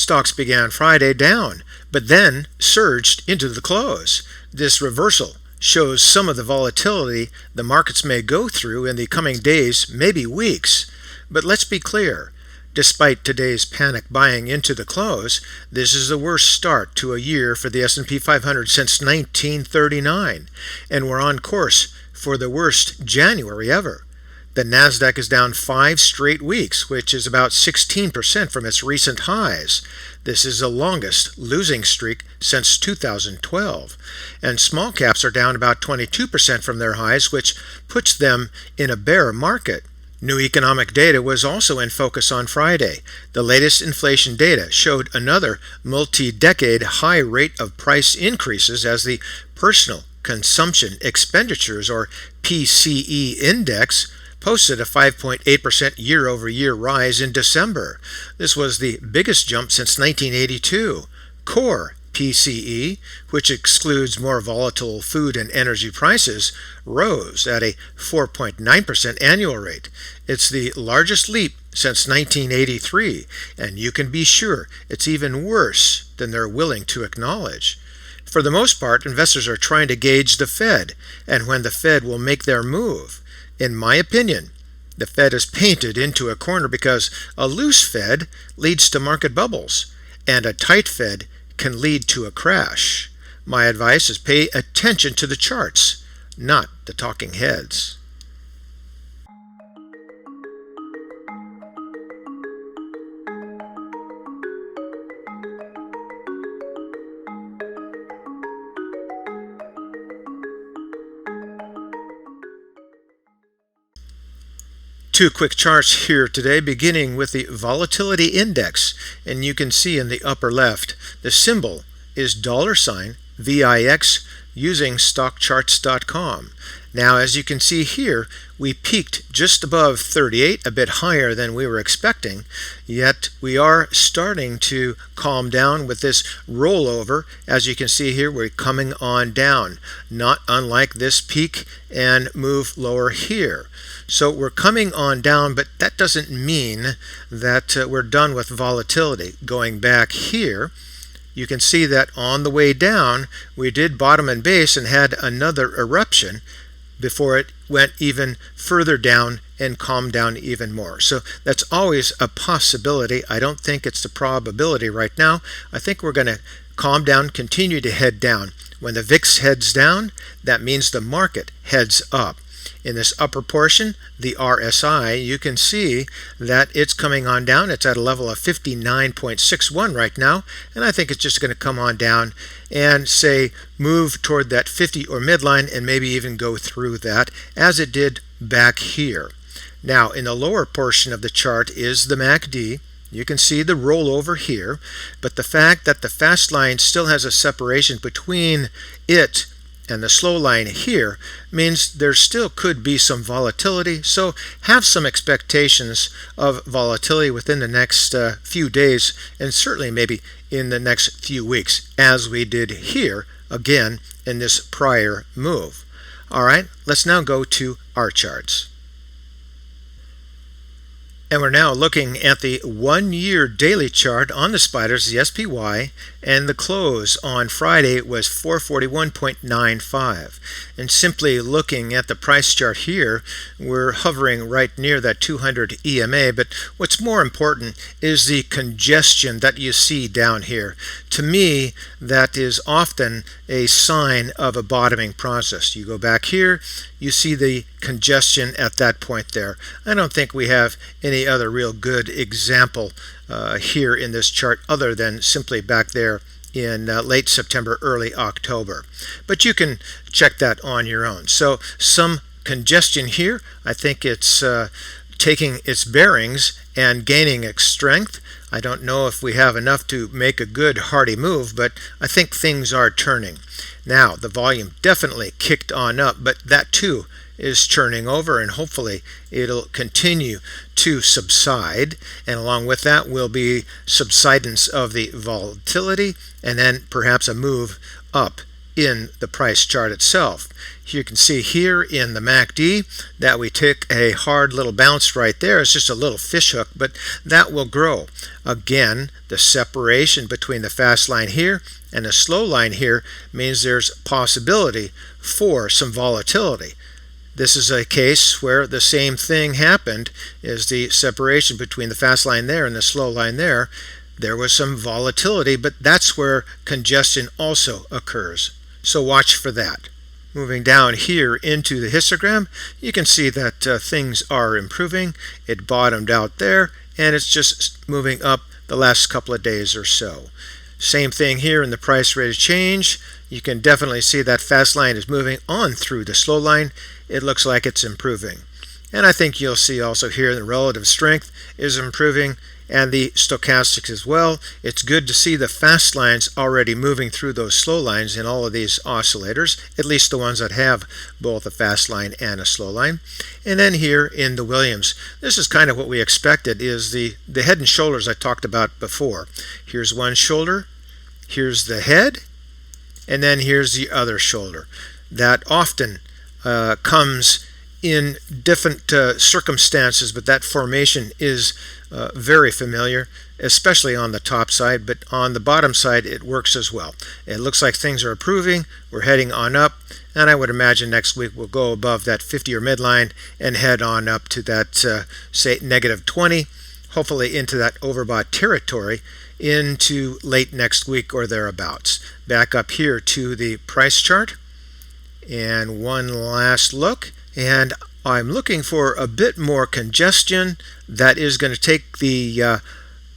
Stocks began Friday down, but then surged into the close. This reversal shows some of the volatility the markets may go through in the coming days, maybe weeks. But let's be clear. Despite today's panic buying into the close, this is the worst start to a year for the S&P 500 since 1939, and we're on course for the worst January ever. The Nasdaq is down 5 straight weeks, which is about 16% from its recent highs. This is the longest losing streak since 2012. And small caps are down about 22% from their highs, which puts them in a bear market. New economic data was also in focus on Friday. The latest inflation data showed another multi-decade high rate of price increases as the Personal Consumption Expenditures, or PCE Index, posted a 5.8% year-over-year rise in December. This was the biggest jump since 1982. Core PCE, which excludes more volatile food and energy prices, rose at a 4.9% annual rate. It's the largest leap since 1983, and you can be sure it's even worse than they're willing to acknowledge. For the most part, investors are trying to gauge the Fed and when the Fed will make their move. In my opinion, the Fed is painted into a corner because a loose Fed leads to market bubbles, and a tight Fed can lead to a crash. My advice is pay attention to the charts, not the talking heads. Two quick charts here today, beginning with the Volatility Index, and you can see in the upper left the symbol is $VIX using stockcharts.com. Now, as you can see here, we peaked just above 38, a bit higher than we were expecting, yet we are starting to calm down with this rollover. As you can see here, we're coming on down, not unlike this peak and move lower here. So we're coming on down, but that doesn't mean that we're done with volatility. Going back here, you can see that on the way down, we did bottom and base and had another eruption before it went even further down and calmed down even more. So that's always a possibility. I don't think it's the probability right now. I think we're going to calm down, continue to head down. When the VIX heads down, that means the market heads up. In this upper portion, the RSI, you can see that it's coming on down. It's at a level of 59.61 right now, and I think it's just going to come on down and say move toward that 50 or midline and maybe even go through that as it did back here. Now, in the lower portion of the chart is the MACD. You can see the rollover here, but the fact that the fast line still has a separation between it and the slow line here means there still could be some volatility, so have some expectations of volatility within the next few days, and certainly maybe in the next few weeks, as we did here again in this prior move. All right, let's now go to our charts. And we're now looking at the 1-year daily chart on the spiders, the SPY, and the close on Friday was 441.95. And simply looking at the price chart here, we're hovering right near that 200 EMA, but what's more important is the congestion that you see down here. To me, that is often a sign of a bottoming process. You go back here, you see the congestion at that point there. I don't think we have any other real good example here in this chart other than simply back there in late September, early October. But you can check that on your own. So some congestion here. I think it's taking its bearings and gaining its strength. I don't know if we have enough to make a good hearty move, but I think things are turning. Now, the volume definitely kicked on up, but that too is churning over, and hopefully it'll continue to subside, and along with that will be subsidence of the volatility and then perhaps a move up in the price chart itself. You can see here in the MACD that we took a hard little bounce right there. It's just a little fish hook, but that will grow. Again, the separation between the fast line here and the slow line here means there's possibility for some volatility. This is a case where the same thing happened, is the separation between the fast line there and the slow line there. There was some volatility, but that's where congestion also occurs. So watch for that. Moving down here into the histogram, you can see that things are improving. It bottomed out there, and it's just moving up the last couple of days or so. Same thing here in the price rate of change. You can definitely see that fast line is moving on through the slow line. It looks like it's improving. And I think you'll see also here the relative strength is improving, and the stochastics as well. It's good to see the fast lines already moving through those slow lines in all of these oscillators, at least the ones that have both a fast line and a slow line. And then here in the Williams, this is kind of what we expected, is the head and shoulders I talked about before. Here's one shoulder, here's the head, and then here's the other shoulder. That often comes in different circumstances, but that formation is very familiar, especially on the top side, but on the bottom side it works as well. It looks like things are improving. We're heading on up, and I would imagine next week we'll go above that 50-year midline and head on up to that, say, -20, hopefully into that overbought territory into late next week or thereabouts. Back up here to the price chart, and one last look, and I'm looking for a bit more congestion that is going to take the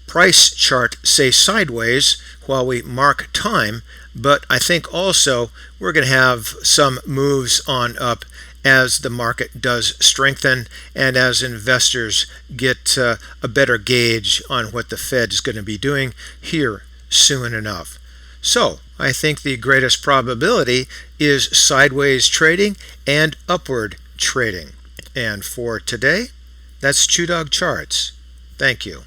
price chart, say, sideways while we mark time, but I think also we're going to have some moves on up as the market does strengthen and as investors get a better gauge on what the Fed is going to be doing here soon enough. So I think the greatest probability is sideways trading and upward trading. And for today, that's ChewDog Charts. Thank you.